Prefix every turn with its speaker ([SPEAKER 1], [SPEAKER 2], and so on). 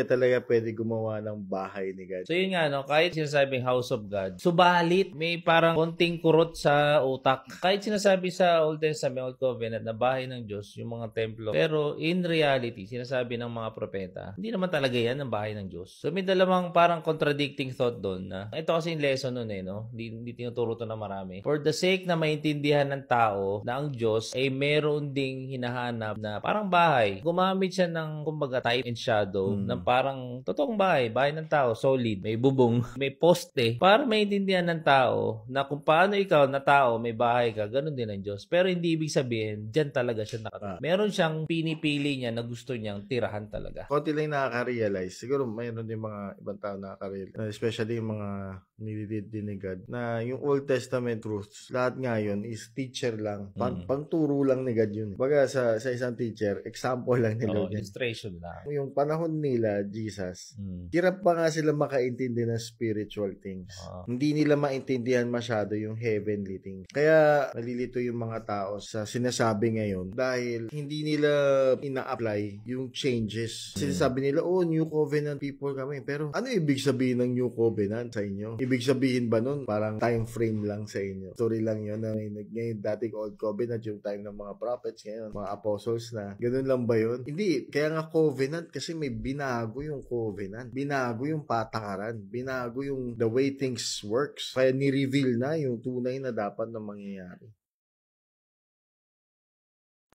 [SPEAKER 1] talaga pwede gumawa ng bahay ni God.
[SPEAKER 2] So yun nga, no, kahit sinasabing house of God, subalit may parang konting kurot sa utak. Kahit sinasabi sa Old Testament, Old Covenant, na bahay ng Diyos, yung mga templo. Pero in reality, sinasabi ng mga propeta, hindi naman talaga yan ang bahay ng Diyos. So may dalawang parang contradicting thought doon na, ito kasi yung lesson nun no? Hindi tinuturo to na marami. For the sake na maintindihan ng tao na ang Diyos ay meron ding hinahanap na parang bahay. Gumamit siya ng, kumbaga, type and shadow ng parang totoong bahay ng tao, solid, may bubong, may poste, para maintindihan ng tao na kung paano ikaw na tao, may bahay ka, ganun din ang Diyos. Pero hindi ibig sabihin, dyan talaga siya nakatira. Meron siyang pinipili niya na gusto niyang tirahan talaga.
[SPEAKER 1] Konti lang nakaka-realize. Siguro mayroon din mga ibang tao nakaka-realize. Especially yung mga nililid din ni God. Na yung Old Testament truths, lahat ngayon is teacher lang. Pangturo lang ni God yun. Baga sa isang teacher, example lang nila.
[SPEAKER 2] Illustration lang.
[SPEAKER 1] Yung panahon nila, Jesus, hirap pa nga sila makaintindi ng spiritual things. Hindi nila maintindihan masyado yung heavenly things. Kaya nalilito yung mga tao sa sinasabi ngayon dahil hindi nila ina-apply yung changes. Sinasabi nila, New Covenant people kami. Pero ano ibig sabihin ng New Covenant sa inyo? Ibig sabihin ba nun parang time frame lang sa inyo? Story lang yun na ngayon dating Old Covenant, yung time ng mga prophets ngayon, mga apostles na. Ganun lang ba yun? Hindi. Kaya nga Covenant kasi may binago yung Covenant. Binago yung patakaran. Binago yung the way things works. Kaya ni-reveal na yung tunay na dapat na mangyayari.